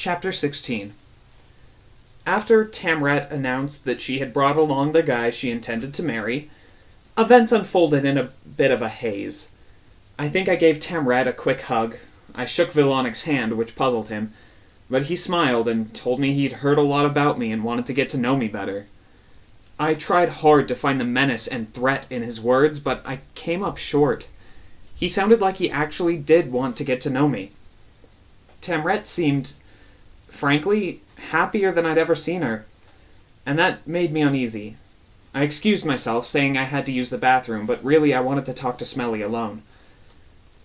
Chapter 16. After Tamret announced that she had brought along the guy she intended to marry, events unfolded in a bit of a haze. I think I gave Tamret a quick hug. I shook Vilonic's hand, which puzzled him, but he smiled and told me he'd heard a lot about me and wanted to get to know me better. I tried hard to find the menace and threat in his words, but I came up short. He sounded like he actually did want to get to know me. Tamret seemed, frankly, happier than I'd ever seen her, and that made me uneasy. I excused myself, saying I had to use the bathroom, but really I wanted to talk to Smelly alone.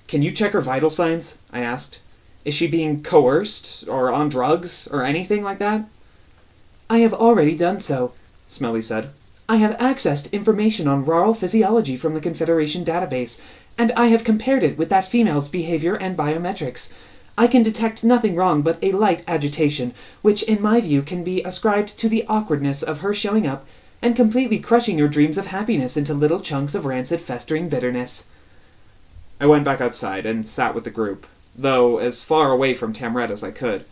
"Can you check her vital signs?" I asked. "Is she being coerced, or on drugs, or anything like that?" "I have already done so," Smelly said. "I have accessed information on rural physiology from the Confederation database, and I have compared it with that female's behavior and biometrics. I can detect nothing wrong but a light agitation, which in my view can be ascribed to the awkwardness of her showing up and completely crushing your dreams of happiness into little chunks of rancid, festering bitterness." I went back outside and sat with the group, though as far away from Tamret as I could.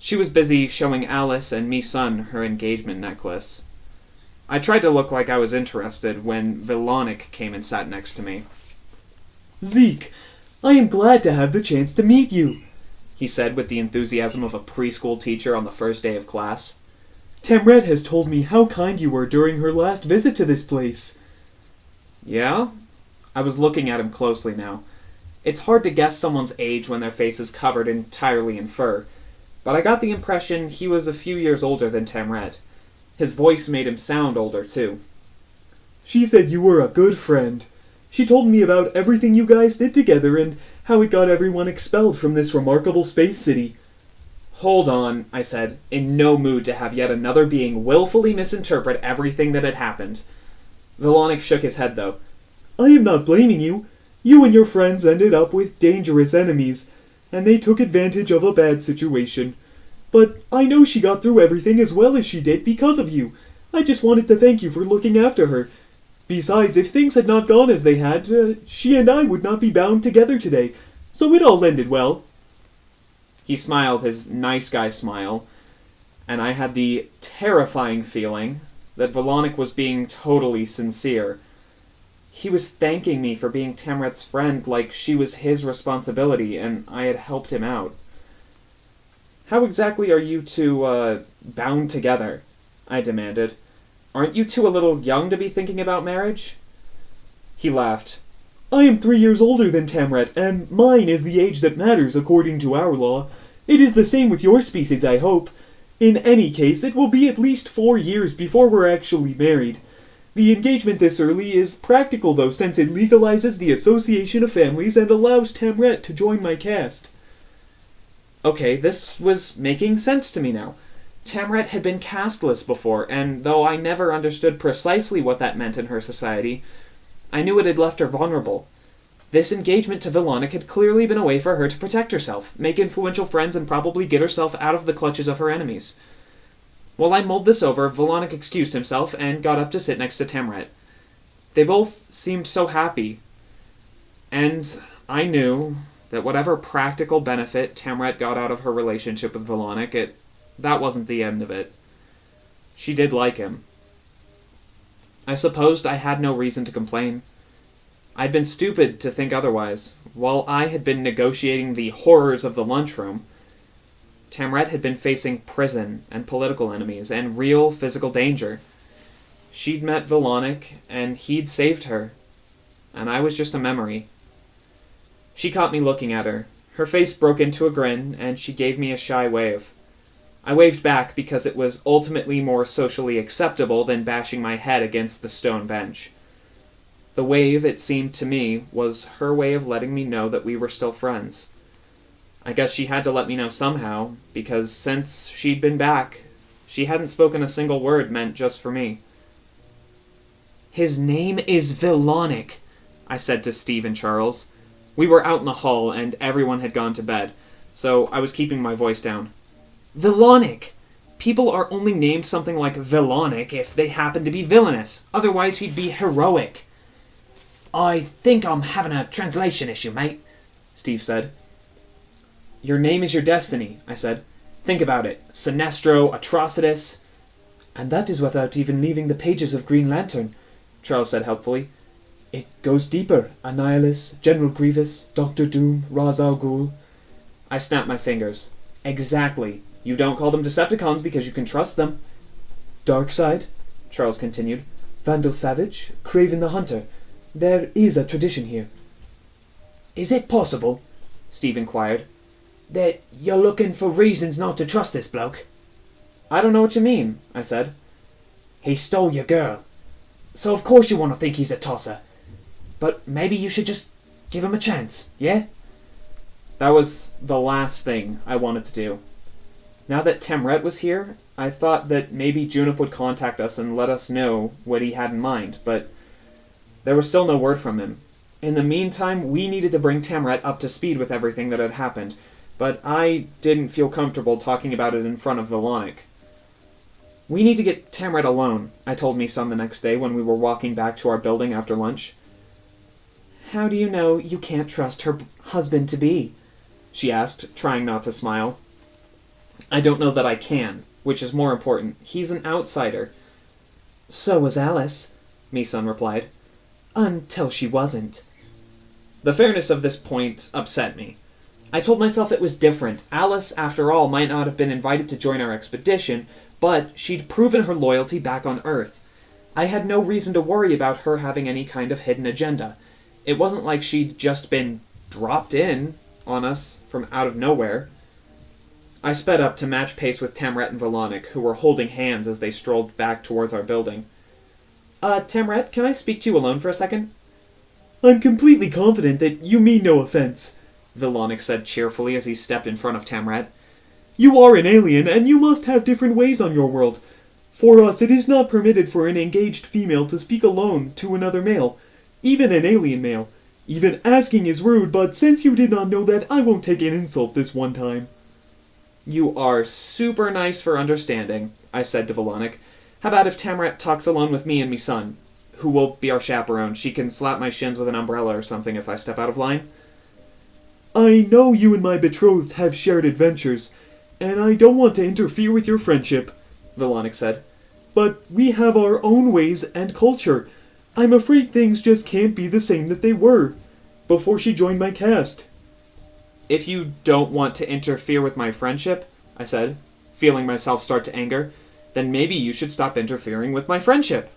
She was busy showing Alice and me son her engagement necklace. I tried to look like I was interested when Vilonic came and sat next to me. "Zeke, I am glad to have the chance to meet you," he said with the enthusiasm of a preschool teacher on the first day of class. "Tamret has told me how kind you were during her last visit to this place." "Yeah?" I was looking at him closely now. It's hard to guess someone's age when their face is covered entirely in fur, but I got the impression he was a few years older than Tamret. His voice made him sound older, too. "She said you were a good friend. She told me about everything you guys did together and how it got everyone expelled from this remarkable space city." "Hold on," I said, in no mood to have yet another being willfully misinterpret everything that had happened. Vilonic shook his head, though. "I am not blaming you. You and your friends ended up with dangerous enemies, and they took advantage of a bad situation. But I know she got through everything as well as she did because of you. I just wanted to thank you for looking after her. Besides, if things had not gone as they had, she and I would not be bound together today, so it all ended well." He smiled his nice guy smile, and I had the terrifying feeling that Vilonic was being totally sincere. He was thanking me for being Tamret's friend like she was his responsibility, and I had helped him out. "How exactly are you two, bound together?" I demanded. "Aren't you two a little young to be thinking about marriage?" He laughed. "I am 3 years older than Tamret, and mine is the age that matters according to our law. It is the same with your species, I hope. In any case, it will be at least 4 years before we're actually married. The engagement this early is practical, though, since it legalizes the association of families and allows Tamret to join my caste." Okay, this was making sense to me now. Tamret had been casteless before, and though I never understood precisely what that meant in her society, I knew it had left her vulnerable. This engagement to Vilonic had clearly been a way for her to protect herself, make influential friends, and probably get herself out of the clutches of her enemies. While I mulled this over, Vilonic excused himself and got up to sit next to Tamret. They both seemed so happy, and I knew that whatever practical benefit Tamret got out of her relationship with Vilonic, that wasn't the end of it. She did like him. I supposed I had no reason to complain. I'd been stupid to think otherwise. While I had been negotiating the horrors of the lunchroom, Tamret had been facing prison and political enemies and real physical danger. She'd met Vilonic, and he'd saved her, and I was just a memory. She caught me looking at her. Her face broke into a grin, and she gave me a shy wave. I waved back because it was ultimately more socially acceptable than bashing my head against the stone bench. The wave, it seemed to me, was her way of letting me know that we were still friends. I guess she had to let me know somehow, because since she'd been back, she hadn't spoken a single word meant just for me. "His name is Vilonic," I said to Steve and Charles. We were out in the hall, and everyone had gone to bed, so I was keeping my voice down. "Vilonic! People are only named something like Vilonic if they happen to be villainous. Otherwise he'd be heroic." "I think I'm having a translation issue, mate," Steve said. "Your name is your destiny," I said. Think about it. Sinestro, Atrocitus. And that is without even leaving the pages of Green Lantern, Charles said helpfully. It goes deeper. Annihilus, General Grievous, Doctor Doom, Ra's al Ghul. I snapped my fingers. Exactly. You don't call them Decepticons because you can trust them. Darkseid, Charles continued. Vandal Savage, Kraven the Hunter. There is a tradition here. Is it possible, Steve inquired, that you're looking for reasons not to trust this bloke? I don't know what you mean, I said. He stole your girl, so of course you want to think he's a tosser. But maybe you should just give him a chance, yeah? That was the last thing I wanted to do. Now that Temret was here, I thought that maybe Junip would contact us and let us know what he had in mind, but there was still no word from him. In the meantime, we needed to bring Temret up to speed with everything that had happened, but I didn't feel comfortable talking about it in front of Vilonic. We need to get Temret alone, I told Misan the next day when we were walking back to our building after lunch. How do you know you can't trust her husband-to-be? She asked, trying not to smile. I don't know that I can, which is more important. He's an outsider. So was Alice, Misan replied. Until she wasn't. The fairness of this point upset me. I told myself it was different. Alice, after all, might not have been invited to join our expedition, but she'd proven her loyalty back on Earth. I had no reason to worry about her having any kind of hidden agenda. It wasn't like she'd just been dropped in on us from out of nowhere. I sped up to match pace with Temret and Vilonic, who were holding hands as they strolled back towards our building. Temret, can I speak to you alone for a second? I'm completely confident that you mean no offense, Vilonic said cheerfully as he stepped in front of Temret. You are an alien, and you must have different ways on your world. For us, it is not permitted for an engaged female to speak alone to another male, even an alien male. Even asking is rude, but since you did not know that, I won't take an insult this one time. You are super nice for understanding, I said to Vilonic. How about if Temret talks alone with me and me son, who will be our chaperone? She can slap my shins with an umbrella or something if I step out of line. I know you and my betrothed have shared adventures, and I don't want to interfere with your friendship, Vilonic said. But we have our own ways and culture. I'm afraid things just can't be the same that they were before she joined my cast. If you don't want to interfere with my friendship, I said, feeling myself start to anger, then maybe you should stop interfering with my friendship.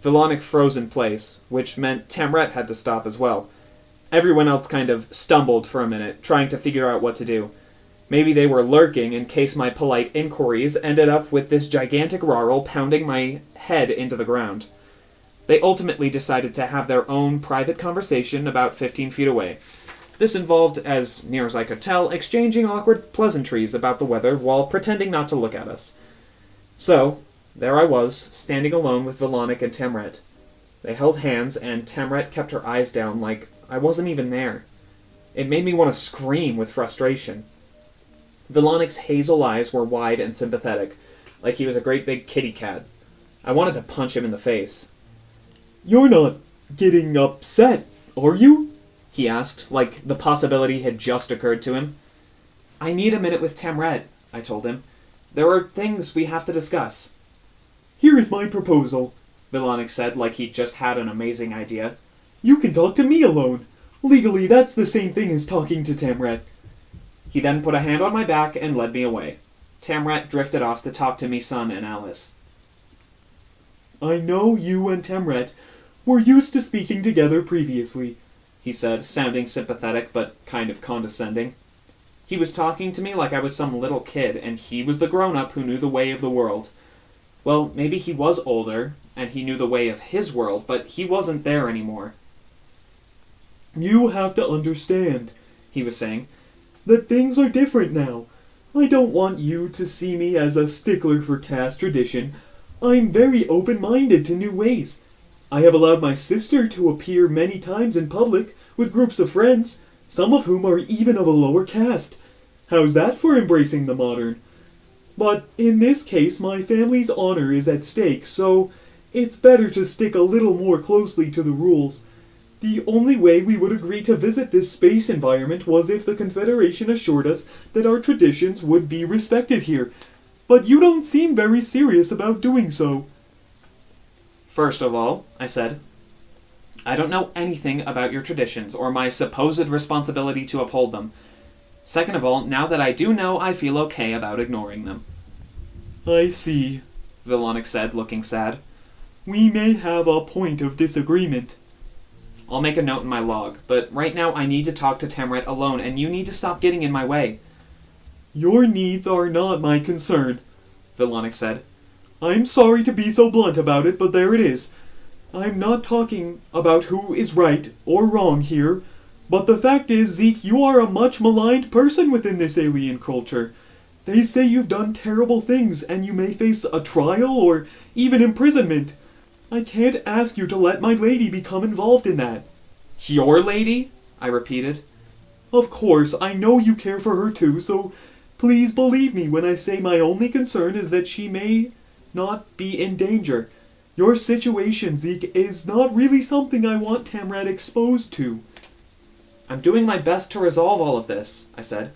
Vilonic froze in place, which meant Temret had to stop as well. Everyone else kind of stumbled for a minute, trying to figure out what to do. Maybe they were lurking in case my polite inquiries ended up with this gigantic Rarl pounding my head into the ground. They ultimately decided to have their own private conversation about 15 feet away. This involved, as near as I could tell, exchanging awkward pleasantries about the weather while pretending not to look at us. So, there I was, standing alone with Vilonic and Temret. They held hands, and Temret kept her eyes down like I wasn't even there. It made me want to scream with frustration. Vilonic's hazel eyes were wide and sympathetic, like he was a great big kitty cat. I wanted to punch him in the face. You're not getting upset, are you? He asked, like the possibility had just occurred to him. I need a minute with Temret, I told him. There are things we have to discuss. Here is my proposal, Vilonic said, like he just had an amazing idea. You can talk to me alone. Legally, that's the same thing as talking to Temret. He then put a hand on my back and led me away. Temret drifted off to talk to me son and Alice. I know you and Temret were used to speaking together previously, he said, sounding sympathetic but kind of condescending. He was talking to me like I was some little kid, and he was the grown-up who knew the way of the world. Well, maybe he was older, and he knew the way of his world, but he wasn't there anymore. You have to understand, he was saying, that things are different now. I don't want you to see me as a stickler for caste tradition. I'm very open-minded to new ways. I have allowed my sister to appear many times in public with groups of friends, some of whom are even of a lower caste. How's that for embracing the modern? But in this case, my family's honor is at stake, so it's better to stick a little more closely to the rules. The only way we would agree to visit this space environment was if the Confederation assured us that our traditions would be respected here. But you don't seem very serious about doing so. First of all, I said, I don't know anything about your traditions or my supposed responsibility to uphold them. Second of all, now that I do know, I feel okay about ignoring them. I see, Vilonic said, looking sad. We may have a point of disagreement. I'll make a note in my log, but right now I need to talk to Tamret alone, and you need to stop getting in my way. Your needs are not my concern, Vilonic said. I'm sorry to be so blunt about it, but there it is. I'm not talking about who is right or wrong here, but the fact is, Zeke, you are a much maligned person within this alien culture. They say you've done terrible things, and you may face a trial or even imprisonment. I can't ask you to let my lady become involved in that. Your lady? I repeated. Of course, I know you care for her too, so please believe me when I say my only concern is that she may not be in danger. Your situation, Zeke, is not really something I want Tamrat exposed to. I'm doing my best to resolve all of this, I said.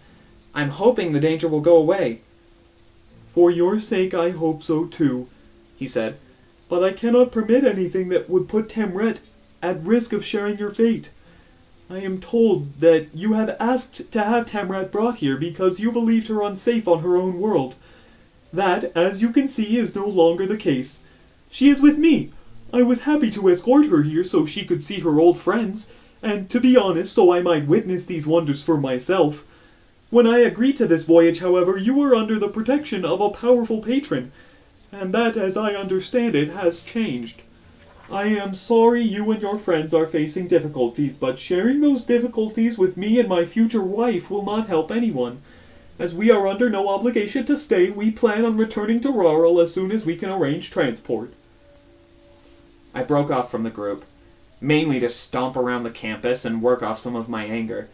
I'm hoping the danger will go away. For your sake, I hope so too, he said. But I cannot permit anything that would put Tamret at risk of sharing your fate. I am told that you have asked to have Tamrat brought here because you believed her unsafe on her own world. That, as you can see, is no longer the case. She is with me. I was happy to escort her here so she could see her old friends, and to be honest, so I might witness these wonders for myself. When I agreed to this voyage, however, you were under the protection of a powerful patron, and that, as I understand it, has changed. I am sorry you and your friends are facing difficulties, but sharing those difficulties with me and my future wife will not help anyone. As we are under no obligation to stay, we plan on returning to Rural as soon as we can arrange transport. I broke off from the group, mainly to stomp around the campus and work off some of my anger.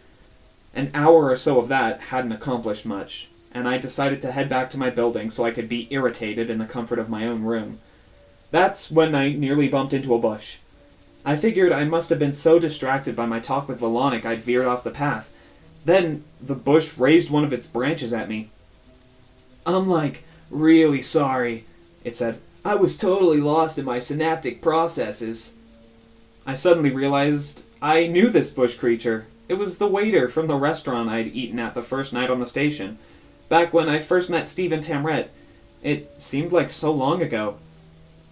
An hour or so of that hadn't accomplished much, and I decided to head back to my building so I could be irritated in the comfort of my own room. That's when I nearly bumped into a bush. I figured I must have been so distracted by my talk with Vilonic I'd veered off the path. Then the bush raised one of its branches at me. I'm really sorry, it said. I was totally lost in my synaptic processes. I suddenly realized I knew this bush creature. It was the waiter from the restaurant I'd eaten at the first night on the station. Back when I first met Steve and Tamret. It seemed like so long ago.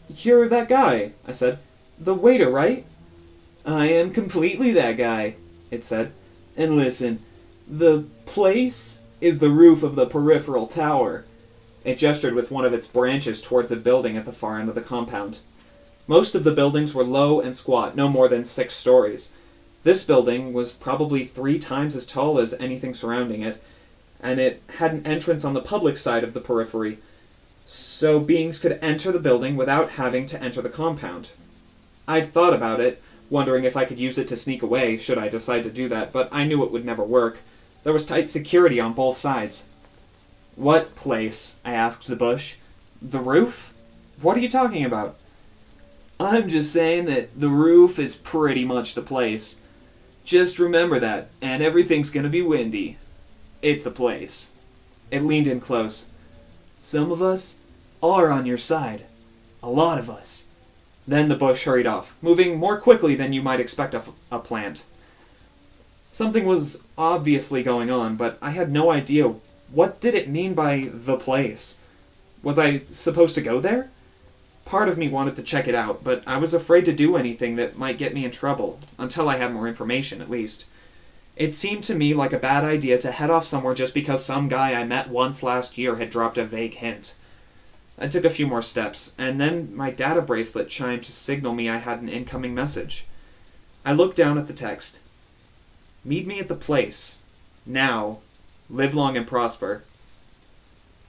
You're that guy, I said. The waiter, right? I am completely that guy, it said. And listen, the place is the roof of the peripheral tower. It gestured with one of its branches towards a building at the far end of the compound. Most of the buildings were low and squat, no more than 6 stories. This building was probably 3 times as tall as anything surrounding it, and it had an entrance on the public side of the periphery, so beings could enter the building without having to enter the compound. I'd thought about it, wondering if I could use it to sneak away, should I decide to do that, but I knew it would never work. There was tight security on both sides. What place? I asked the bush. The roof? What are you talking about? I'm just saying that the roof is pretty much the place. Just remember that, and everything's gonna be windy. It's the place. It leaned in close. Some of us are on your side. A lot of us. Then the bush hurried off, moving more quickly than you might expect a plant. Something was obviously going on, but I had no idea. What did it mean by the place? Was I supposed to go there? Part of me wanted to check it out, but I was afraid to do anything that might get me in trouble, until I had more information, at least. It seemed to me like a bad idea to head off somewhere just because some guy I met once last year had dropped a vague hint. I took a few more steps, and then my data bracelet chimed to signal me I had an incoming message. I looked down at the text. Meet me at the place. Now. Live long and prosper.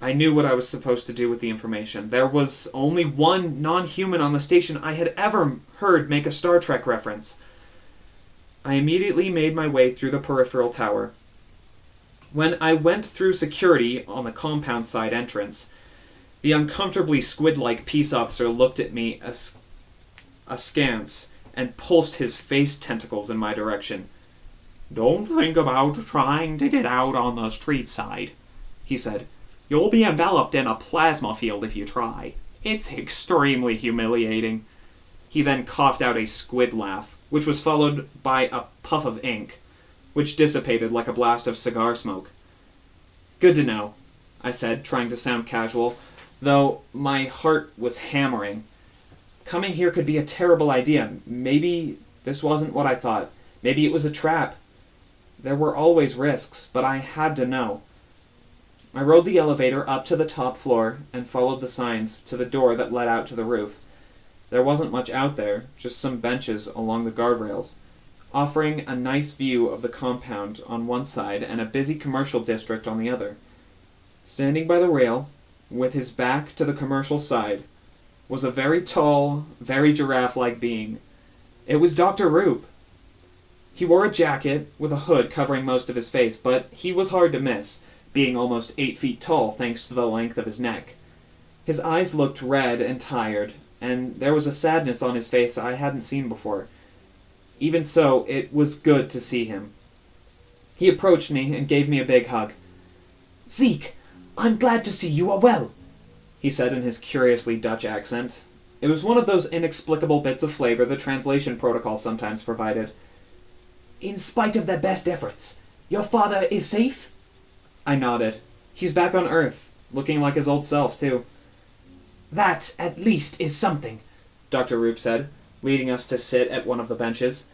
I knew what I was supposed to do with the information. There was only one non-human on the station I had ever heard make a Star Trek reference. I immediately made my way through the peripheral tower. When I went through security on the compound side entrance, the uncomfortably squid-like peace officer looked at me askance and pulsed his face tentacles in my direction. "Don't think about trying to get out on the street side," he said. "You'll be enveloped in a plasma field if you try. It's extremely humiliating." He then coughed out a squid laugh, which was followed by a puff of ink, which dissipated like a blast of cigar smoke. "Good to know," I said, trying to sound casual, though my heart was hammering. Coming here could be a terrible idea. Maybe this wasn't what I thought. Maybe it was a trap. There were always risks, but I had to know. I rode the elevator up to the top floor and followed the signs to the door that led out to the roof. There wasn't much out there, just some benches along the guardrails, offering a nice view of the compound on one side and a busy commercial district on the other. Standing by the rail, with his back to the commercial side, was a very tall, very giraffe-like being. It was Dr. Roop. He wore a jacket with a hood covering most of his face, but he was hard to miss, being almost 8 feet tall thanks to the length of his neck. His eyes looked red and tired, and there was a sadness on his face I hadn't seen before. Even so, it was good to see him. He approached me and gave me a big hug. "Zeke, I'm glad to see you are well," he said in his curiously Dutch accent. It was one of those inexplicable bits of flavor the translation protocol sometimes provided. "In spite of their best efforts, your father is safe?" I nodded. He's back on Earth, looking like his old self, too. "That, at least, is something," Dr. Roop said, leading us to sit at one of the benches.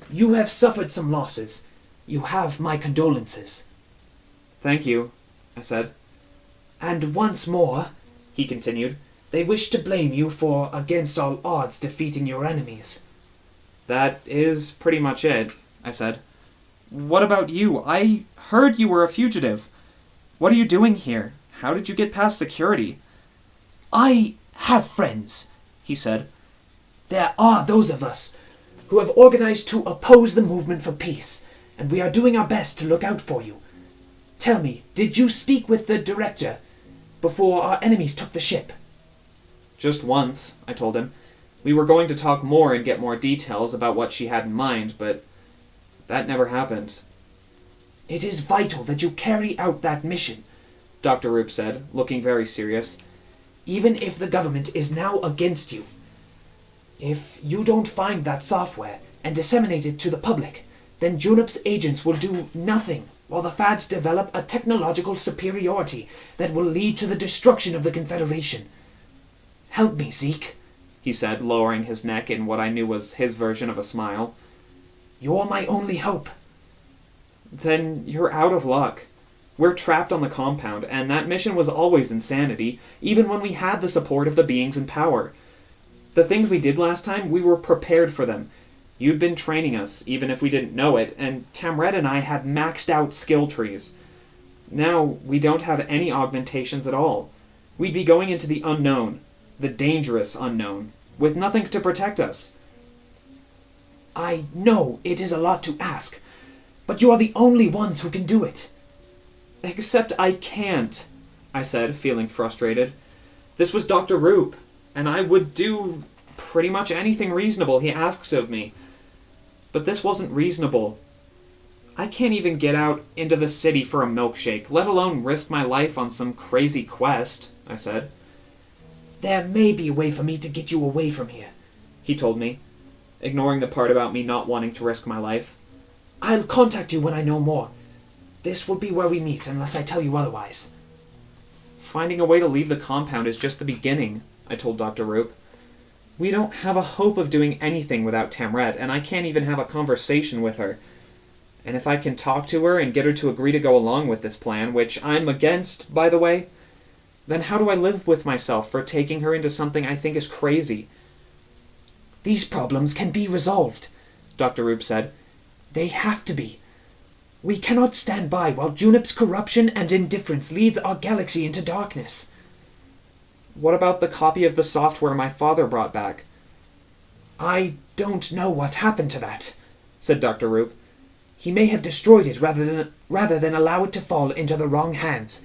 "You have suffered some losses. You have my condolences." "Thank you," I said. "And once more," he continued, "they wish to blame you for, against all odds, defeating your enemies." "That is pretty much it," I said. "What about you? I heard you were a fugitive. What are you doing here? How did you get past security?" "I have friends," he said. "There are those of us who have organized to oppose the movement for peace, and we are doing our best to look out for you. Tell me, did you speak with the director before our enemies took the ship?" "Just once," I told him. "We were going to talk more and get more details about what she had in mind, but that never happened." "It is vital that you carry out that mission," Dr. Roop said, looking very serious. "Even if the government is now against you. If you don't find that software and disseminate it to the public, then Junip's agents will do nothing while the Fads develop a technological superiority that will lead to the destruction of the Confederation. Help me, Zeke," he said, lowering his neck in what I knew was his version of a smile. "You're my only hope." "Then you're out of luck. We're trapped on the compound, and that mission was always insanity, even when we had the support of the beings in power. The things we did last time, we were prepared for them. You'd been training us, even if we didn't know it, and Tamret and I had maxed out skill trees. Now, we don't have any augmentations at all. We'd be going into the unknown, the dangerous unknown, with nothing to protect us." "I know it is a lot to ask, but you are the only ones who can do it." "Except I can't," I said, feeling frustrated. "This was Dr. Roop, and I would do pretty much anything reasonable he asked of me. But this wasn't reasonable. I can't even get out into the city for a milkshake, let alone risk my life on some crazy quest," I said. "There may be a way for me to get you away from here," he told me, ignoring the part about me not wanting to risk my life. "I'll contact you when I know more. This will be where we meet, unless I tell you otherwise." "Finding a way to leave the compound is just the beginning," I told Dr. Roop. "We don't have a hope of doing anything without Tamret, and I can't even have a conversation with her. And if I can talk to her and get her to agree to go along with this plan, which I'm against, by the way, then how do I live with myself for taking her into something I think is crazy?" "These problems can be resolved," Dr. Roop said. "They have to be. We cannot stand by while Junip's corruption and indifference leads our galaxy into darkness." "What about the copy of the software my father brought back?" "I don't know what happened to that," said Dr. Roop. "He may have destroyed it rather than allow it to fall into the wrong hands.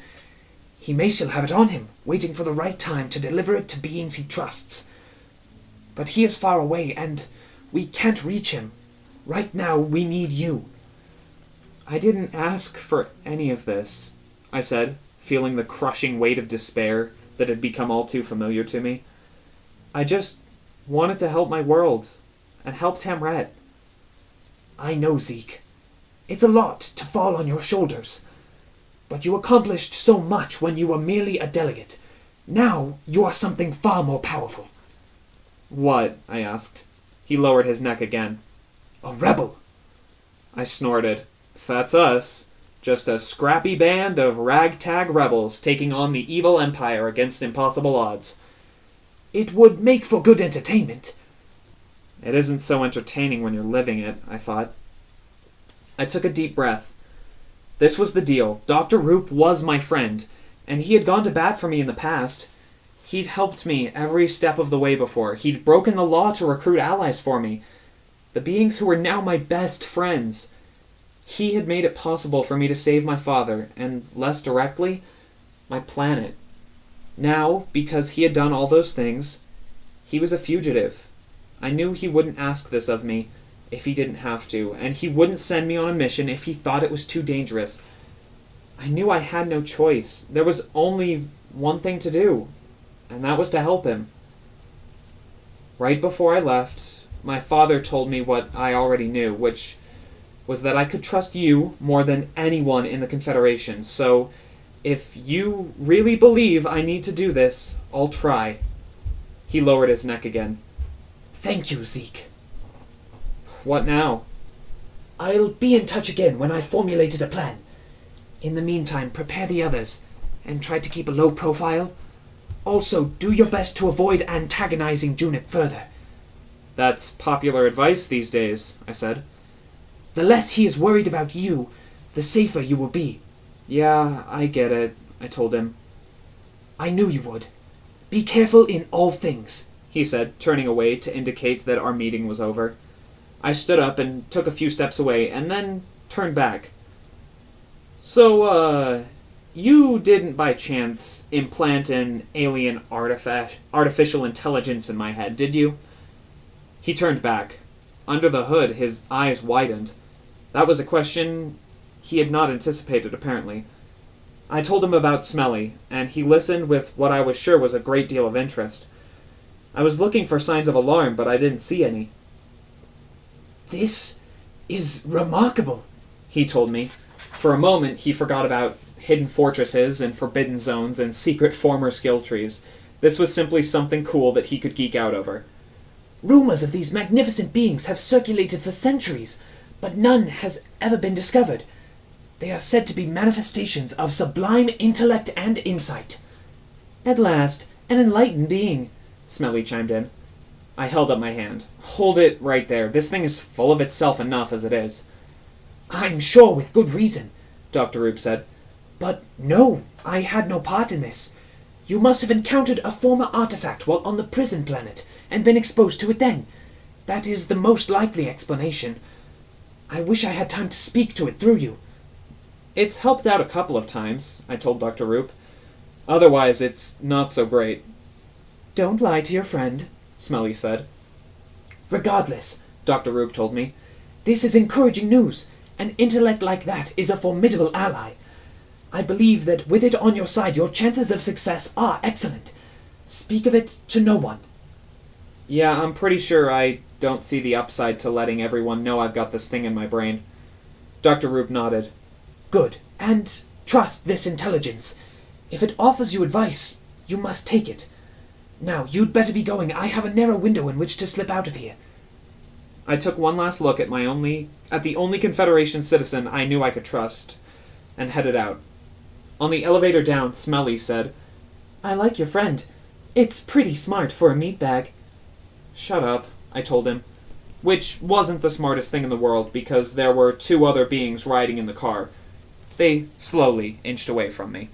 He may still have it on him, waiting for the right time to deliver it to beings he trusts. But he is far away, and We can't reach him. Right now, we need you. I didn't ask for any of this, I said, feeling the crushing weight of despair that had become all too familiar to me. I just wanted to help my world, and help Tamret. I know, Zeke. It's a lot to fall on your shoulders. But you accomplished so much when you were merely a delegate. Now you are something far more powerful. What? I asked. He lowered his neck again. A rebel. I snorted. That's us. Just a scrappy band of ragtag rebels taking on the evil empire against impossible odds. It would make for good entertainment. It isn't so entertaining when you're living it, I thought. I took a deep breath. This was the deal. Dr. Roop was my friend, and he had gone to bat for me in the past. He'd helped me every step of the way before. He'd broken the law to recruit allies for me. The beings who were now my best friends. He had made it possible for me to save my father, and less directly, my planet. Now, because he had done all those things, he was a fugitive. I knew he wouldn't ask this of me if he didn't have to, and he wouldn't send me on a mission if he thought it was too dangerous. I knew I had no choice. There was only one thing to do, and that was to help him. Right before I left, my father told me what I already knew, which was that I could trust you more than anyone in the Confederation, so if you really believe I need to do this, I'll try. He lowered his neck again. Thank you, Zeke. What now? I'll be in touch again when I've formulated a plan. In the meantime, prepare the others, and try to keep a low profile. Also, do your best to avoid antagonizing Junip further. That's popular advice these days, I said. The less he is worried about you, the safer you will be. Yeah, I get it, I told him. I knew you would. Be careful in all things, he said, turning away to indicate that our meeting was over. I stood up and took a few steps away, and then turned back. So, you didn't by chance implant an alien artificial intelligence in my head, did you? He turned back. Under the hood, his eyes widened. That was a question he had not anticipated, apparently. I told him about Smelly, and he listened with what I was sure was a great deal of interest. I was looking for signs of alarm, but I didn't see any. This is remarkable, he told me. For a moment, he forgot about hidden fortresses and forbidden zones and secret former skill trees. This was simply something cool that he could geek out over. Rumors of these magnificent beings have circulated for centuries, but none has ever been discovered. They are said to be manifestations of sublime intellect and insight. At last, an enlightened being, Smelly chimed in. I held up my hand. Hold it right there. This thing is full of itself enough as it is. I'm sure with good reason, Dr. Roop said. But no, I had no part in this. You must have encountered a former artifact while on the prison planet, and been exposed to it then. That is the most likely explanation. I wish I had time to speak to it through you. It's helped out a couple of times, I told Dr. Roop. Otherwise, it's not so great. Don't lie to your friend, Smelly said. Regardless, Dr. Roop told me, this is encouraging news. An intellect like that is a formidable ally. I believe that with it on your side, your chances of success are excellent. Speak of it to no one. Yeah, I'm pretty sure I don't see the upside to letting everyone know I've got this thing in my brain. Dr. Roop nodded. Good, and trust this intelligence. If it offers you advice, you must take it. Now, you'd better be going. I have a narrow window in which to slip out of here. I took one last look at the only Confederation citizen I knew I could trust, and headed out. On the elevator down, Smelly said, I like your friend. It's pretty smart for a meatbag. Shut up, I told him. Which wasn't the smartest thing in the world, because there were two other beings riding in the car. They slowly inched away from me.